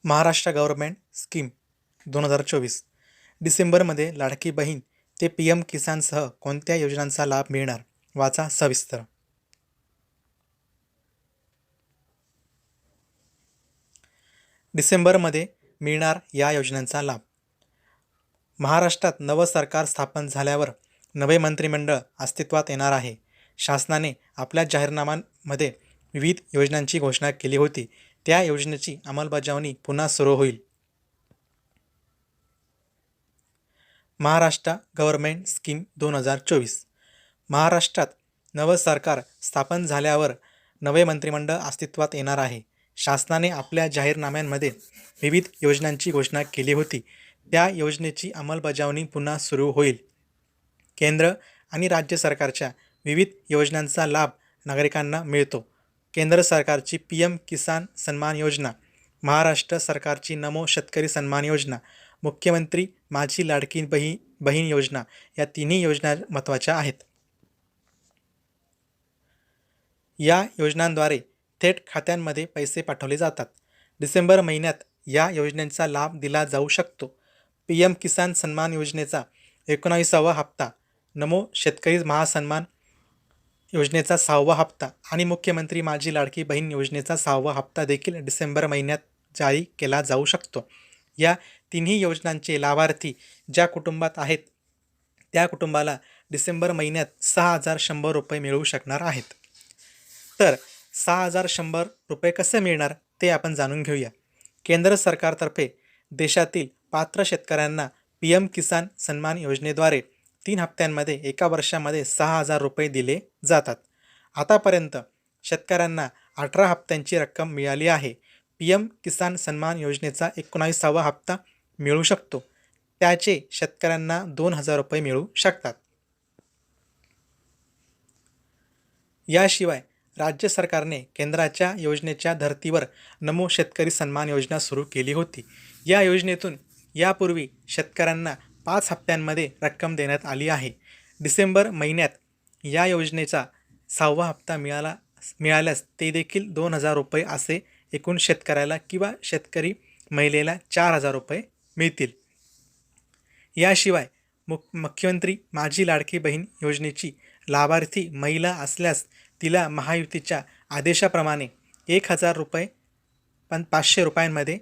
Maharashtra government scheme 2024 डिसेंबरमध्ये लाडकी बहीण ते PM किसानसह कोणत्या योजनांचा लाभ मिळणार? वाचा सविस्तर. डिसेंबरमध्ये मिळणार या योजनांचा लाभ. महाराष्ट्रात नवं सरकार स्थापन झाल्यावर नवे मंत्रिमंडळ अस्तित्वात येणार आहे. शासनाने आपल्या जाहीरनाम्यामध्ये विविध योजनांची घोषणा केली होती. त्या योजनेची अंमलबजावणी पुन्हा सुरू होईल. महाराष्ट्र गव्हर्नमेंट स्कीम 2024 महाराष्ट्रात नवं सरकार स्थापन झाल्यावर नवे मंत्रिमंडळ अस्तित्वात येणार आहे. शासनाने आपल्या जाहीरनाम्यांमध्ये विविध योजनांची घोषणा केली होती. त्या योजनेची अंमलबजावणी पुन्हा सुरू होईल. केंद्र आणि राज्य सरकारच्या विविध योजनांचा लाभ नागरिकांना मिळतो. केंद्र सरकारची PM किसान सन्मान योजना, महाराष्ट्र सरकारची नमो शेतकरी सन्मान योजना, मुख्यमंत्री माझी लाडकी बहीण योजना या तिन्ही योजना महत्त्वाच्या आहेत. या योजनांद्वारे थेट खात्यांमध्ये पैसे पाठवले जातात. डिसेंबर महिन्यात या योजनेचा लाभ दिला जाऊ शकतो. PM किसान सन्मान योजनेचा 19वा हप्ता, नमो शेतकरी महासन्मान योजनेचा 6वा हप्ता आणि मुख्यमंत्री माझी लाडकी बहीण योजनेचा 6वा हप्ता देखील डिसेंबर महिन्यात जारी केला जाऊ शकतो. या तिन्ही योजनांचे लाभार्थी ज्या कुटुंबात आहेत त्या कुटुंबाला डिसेंबर महिन्यात 6,100 रुपये मिळू शकणार आहेत. तर 6,100 रुपये कसे मिळणार ते आपण जाणून घेऊया. केंद्र सरकारतर्फे देशातील पात्र शेतकऱ्यांना PM किसान सन्मान योजनेद्वारे 3 हप्त्यांमध्ये एका वर्षामध्ये 6,000 रुपये दिले जातात. आतापर्यंत शेतकऱ्यांना 18 हप्त्यांची रक्कम मिळाली आहे. PM किसान सन्मान योजनेचा 19वा हप्ता मिळू शकतो. त्याचे शेतकऱ्यांना 2,000 रुपये मिळू शकतात. याशिवाय राज्य सरकारने केंद्राच्या योजनेच्या धर्तीवर नमो शेतकरी सन्मान योजना सुरू केली होती. या योजनेतून यापूर्वी शेतकऱ्यांना 5 हप्त्यांमध्ये रक्कम देण्यात आली आहे. डिसेंबर महिन्यात या योजनेचा 6वा हप्ता मिळाल्यास ते देखील 2,000 रुपये असे एकूण शेतकऱ्याला किंवा शेतकरी महिलेला 4,000 रुपये मिळतील. याशिवाय मुख्यमंत्री माझी लाडकी बहीण योजनेची लाभार्थी महिला असल्यास तिला महायुतीच्या आदेशाप्रमाणे 1,000 रुपये 500 रुपयांमध्ये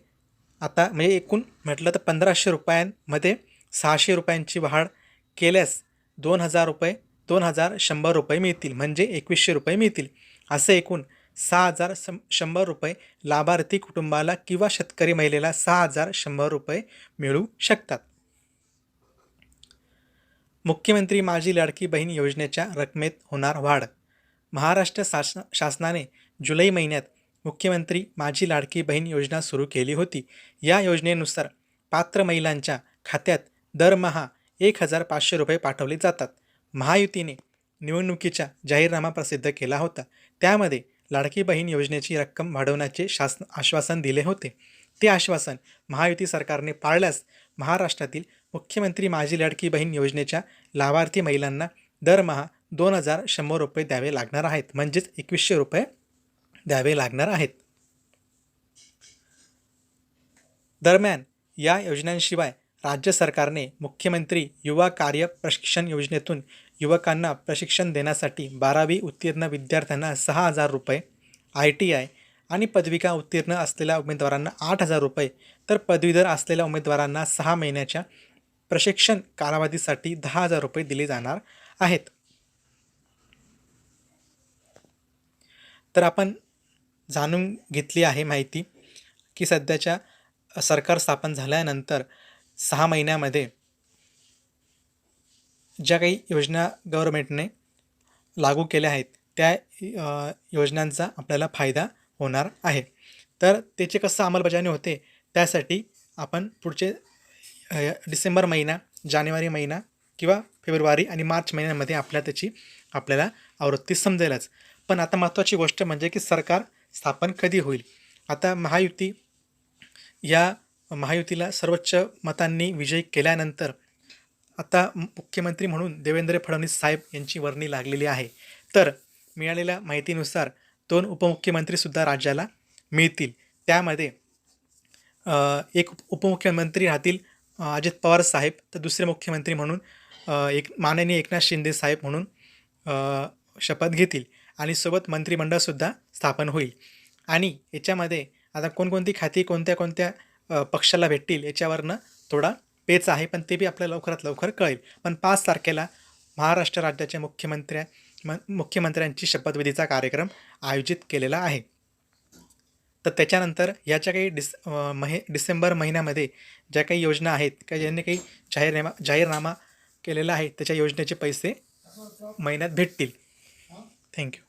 आता म्हणजे एकूण म्हटलं तर 1,500 रुपयांमध्ये 600 रुपयांची वाढ केल्यास 2,100 रुपये मिळतील, म्हणजे 2,100 रुपये मिळतील. असे एकूण 6,100 रुपये लाभार्थी कुटुंबाला किंवा शेतकरी महिलेला 6,100 रुपये मिळू शकतात. मुख्यमंत्री माझी लाडकी बहीण योजनेच्या रकमेत होणार वाढ. महाराष्ट्र शासनाने जुलै महिन्यात मुख्यमंत्री माझी लाडकी बहीण योजना सुरू केली होती. या योजनेनुसार पात्र महिलांच्या खात्यात दरमहा 1,500 रुपये पाठवले जातात. महायुतीने निवडणुकीचा जाहीरनामा प्रसिद्ध केला होता. त्यामध्ये लाडकी बहीण योजनेची रक्कम वाढवण्याचे आश्वासन दिले होते. ते आश्वासन महायुती सरकारने पाळल्यास महाराष्ट्रातील मुख्यमंत्री माझी लाडकी बहीण योजनेच्या लाभार्थी महिलांना दरमहा 2,100 रुपये द्यावे लागणार आहेत, म्हणजेच 2,100 रुपये द्यावे लागणार आहेत. दरम्यान या योजनांशिवाय राज्य सरकारने मुख्यमंत्री युवा कार्य प्रशिक्षण योजनेतून युवकांना प्रशिक्षण देण्यासाठी 12वी उत्तीर्ण विद्यार्थ्यांना 6,000 रुपये, ITI आणि पदविका उत्तीर्ण असलेल्या उमेदवारांना 8,000 रुपये, तर पदवीधर असलेल्या उमेदवारांना 6 महिन्याच्या प्रशिक्षण कालावधीसाठी 10,000 रुपये दिले जाणार आहेत. तर आपण जाणून घेतली आहे माहिती की सध्याच्या सरकार स्थापन झाल्यानंतर 6 महिन्यामध्ये ज्या काही योजना गव्हर्नमेंटने लागू केल्या आहेत त्या योजनांचा आपल्याला फायदा होणार आहे. तर त्याचे कसं अंमलबजावणी होते त्यासाठी आपण पुढचे डिसेंबर महिना, जानेवारी महिना किंवा फेब्रुवारी आणि मार्च महिन्यामध्ये आपल्याला आवृत्ती समजेलच. पण आता महत्त्वाची गोष्ट म्हणजे की सरकार स्थापन कधी होईल. आता महायुतीला सर्वोच्च मतांनी विजयी केल्यानंतर आता मुख्यमंत्री म्हणून देवेंद्र फडणवीस साहेब यांची वर्णी लागलेली आहे. तर मिळालेल्या माहितीनुसार 2 उपमुख्यमंत्रीसुद्धा राज्याला मिळतील. त्यामध्ये एक उपमुख्यमंत्री राहतील अजित पवार साहेब, तर दुसरे मुख्यमंत्री म्हणून एक माननीय एकनाथ शिंदे साहेब म्हणून शपथ घेतील आणि सोबत मंत्रिमंडळसुद्धा स्थापन होईल. आणि याच्यामध्ये आता कोणकोणती खाती कोणत्या कोणत्या पक्षाला भेटतील याच्यावरनं थोडा पेच आहे, पण ते बी आपल्याला लवकरात लवकर कळेल. पण 5 तारखेला महाराष्ट्र राज्याच्या मुख्यमंत्र्यांची शपथविधीचा कार्यक्रम आयोजित केलेला आहे. तर त्याच्यानंतर याच्या काही डिसेंबर महिन्यामध्ये ज्या काही योजना आहेत का ज्यांनी काही जाहीरनामा केलेला आहे त्याच्या योजनेचे पैसे महिन्यात भेटतील. थँक्यू.